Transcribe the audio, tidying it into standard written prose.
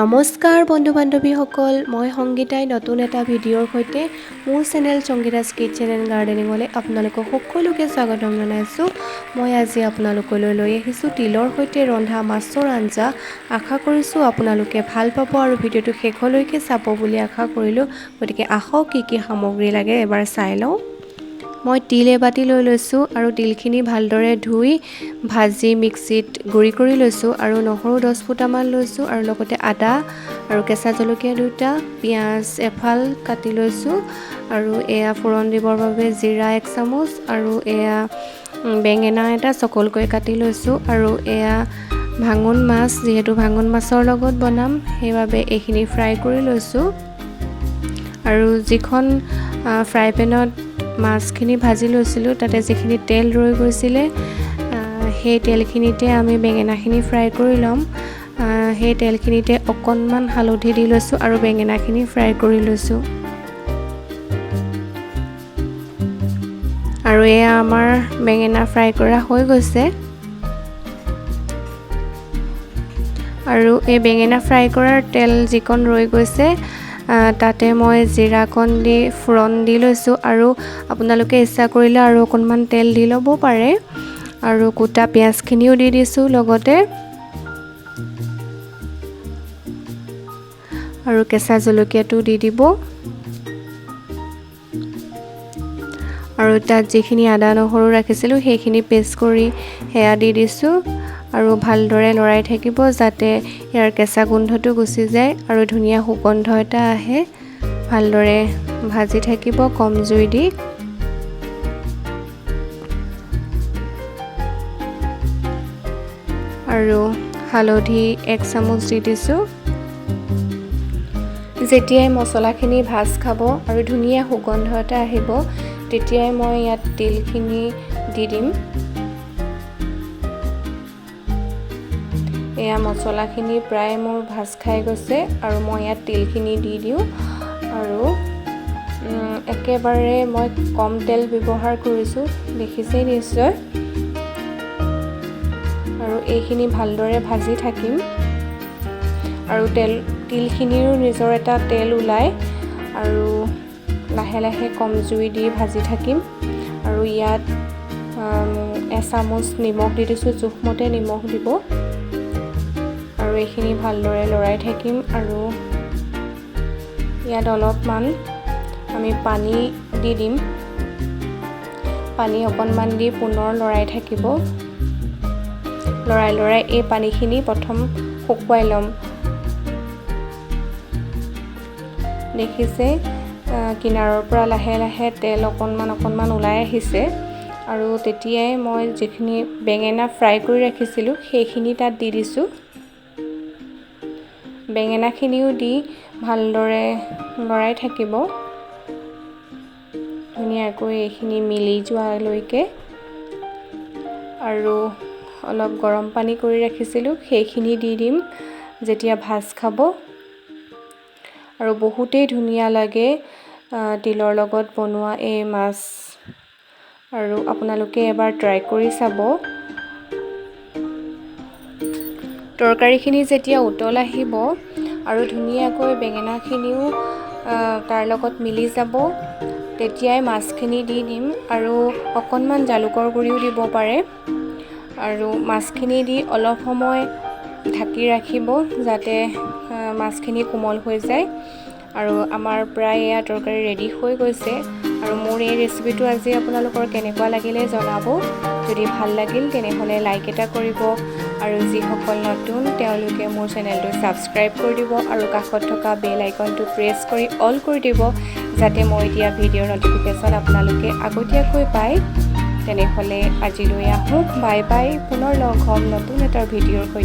নমস্কাৰ বন্ধু বান্ধৱীসকল, মই সংগীতাই নতুন এটা ভিডিঅ'ৰ সৈতে মোৰ চেনেল সংগীতাছ কিটচেন এণ্ড গাৰ্ডেনিঙলৈ আপোনালোকক সকলোকে স্বাগতম জনাইছোঁ। মই আজি আপোনালোকলৈ লৈ আহিছোঁ তিলৰ সৈতে ৰন্ধা মাছৰ আঞ্জা। আশা কৰিছোঁ আপোনালোকে ভাল পাব আৰু ভিডিঅ'টো শেষলৈকে চাব বুলি আশা কৰিলোঁ। গতিকে আহক কি সামগ্ৰী লাগে এবাৰ চাই লওঁ। মই তিল এবাটি লৈ লৈছোঁ আৰু তিলখিনি ভালদৰে ধুই ভাজি মিক্সিত গুড়ি কৰি লৈছোঁ আৰু নহৰু 10 ফুটামান লৈছোঁ আৰু লগতে আদা আৰু কেঁচা জলকীয়া 2টা, পিঁয়াজ এফাল কাটি লৈছোঁ আৰু এয়া ফোৰণ দিবৰ বাবে জিৰা 1 চামুচ আৰু এয়া বেঙেনা এটা চকলকৈ কাটি লৈছোঁ আৰু এয়া ভাঙন মাছ, যিহেতু ভাঙন মাছৰ লগত বনাম সেইবাবে এইখিনি ফ্ৰাই কৰি লৈছোঁ আৰু যিখন ফ্ৰাই পেনত মাছখিনি ভাজি লৈছিলোঁ তাতে যিখিনি তেল ৰৈ গৈছিলে সেই তেলখিনিতে আমি বেঙেনাখিনি ফ্ৰাই কৰি ল'ম। সেই তেলখিনিতে অকণমান হালধি দি লৈছোঁ আৰু বেঙেনাখিনি ফ্ৰাই কৰি লৈছোঁ আৰু এয়া আমাৰ বেঙেনা ফ্ৰাই কৰা হৈ গৈছে আৰু এই বেঙেনা ফ্ৰাই কৰাৰ তেল যিকণ ৰৈ গৈছে তাতে মই জিৰাকণ দি ফোৰণ দি লৈছোঁ আৰু আপোনালোকে ইচ্ছা কৰিলে আৰু অকণমান তেল দি ল'ব পাৰে আৰু কুটা পিঁয়াজখিনিও দি দিছোঁ লগতে আৰু কেঁচা জলকীয়াটো দি দিব আৰু তাত যিখিনি আদা নহৰু ৰাখিছিলোঁ সেইখিনি পেষ্ট কৰি সেয়া দি দিছোঁ আৰু ভালদৰে লৰাই থাকিব যাতে ইয়াৰ কেঁচা গোন্ধটো গুচি যায় আৰু ধুনীয়া সুগন্ধ এটা আহে। ভালদৰে ভাজি থাকিব কম জুই দি আৰু হালধি 1 চামুচ দি দিছোঁ। যেতিয়াই মছলাখিনি ভাজ খাব আৰু ধুনীয়া সুগন্ধ এটা আহিব তেতিয়াই মই ইয়াত তিলখিনি দি দিম। এয়া মছলাখিনি প্ৰায় মোৰ ভাজ খাই গৈছে আৰু মই ইয়াত তিলখিনি দি দিওঁ আৰু একেবাৰে মই কম তেল ব্যৱহাৰ কৰিছোঁ, দেখিছেই নিশ্চয়। আৰু এইখিনি ভালদৰে ভাজি থাকিম আৰু তিলখিনিৰো নিজৰ এটা তেল ওলায় আৰু লাহে লাহে কম জুই দি ভাজি থাকিম আৰু ইয়াত এচামুচ নিমখ দি দিছোঁ, জোখমতে নিমখ দিব আৰু এইখিনি ভালদৰে লৰাই থাকিম আৰু ইয়াত অলপমান আমি পানী দি দিম। পানী অকণমান দি পুনৰ লৰাই থাকিব। লৰাই এই পানীখিনি প্ৰথম শুকুৱাই ল'ম। দেখিছে কিনাৰৰ পৰা লাহে লাহে তেল অকণমান ওলাই আহিছে আৰু তেতিয়াই মই যিখিনি বেঙেনা ফ্ৰাই কৰি ৰাখিছিলোঁ সেইখিনি তাত দি দিছোঁ। বেঙেনাখিনিও দি ভালদৰে লৰাই থাকিব ধুনীয়াকৈ এইখিনি মিলি যোৱালৈকে আৰু অলপ গৰম পানী কৰি ৰাখিছিলোঁ সেইখিনি দি দিম যেতিয়া ভাজ খাব আৰু বহুতেই ধুনীয়া লাগে তিলৰ লগত বনোৱা এই মাছ আৰু আপোনালোকে এবাৰ ট্ৰাই কৰি চাব। তৰকাৰীখিনি যেতিয়া উতল আহিব আৰু ধুনীয়াকৈ বেঙেনাখিনিও তাৰ লগত মিলি যাব তেতিয়াই মাছখিনি দি দিম আৰু অকণমান জালুকৰ গুড়িও দিব পাৰে আৰু মাছখিনি দি অলপ সময় ঢাকি ৰাখিব যাতে মাছখিনি কোমল হৈ যায় আৰু আমাৰ প্ৰায় এয়া তৰকাৰী ৰেডি হৈ গৈছে আৰু মোৰ এই ৰেচিপিটো আজি আপোনালোকৰ কেনেকুৱা লাগিলে জনাব। যদি ভাল লাগিল তেনেহ'লে লাইক এটা কৰিব আৰু যিসকল নতুন তেওঁলোকে মোৰ চেনেলটো ছাবস্ক্ৰাইব কৰি দিব আৰু কাষত থকা বেল আইকনটো প্ৰেছ কৰি অল কৰি দিব যাতে মই দিয়া ভিডিঅ'ৰ নটিফিকেশ্যন আপোনালোকে আগতীয়াকৈ পায়। তেনেহ'লে আজিলৈ আহোঁ, বাই বাই। পুনৰ লগ হ'ম নতুন এটা ভিডিঅ'ৰ সৈতে।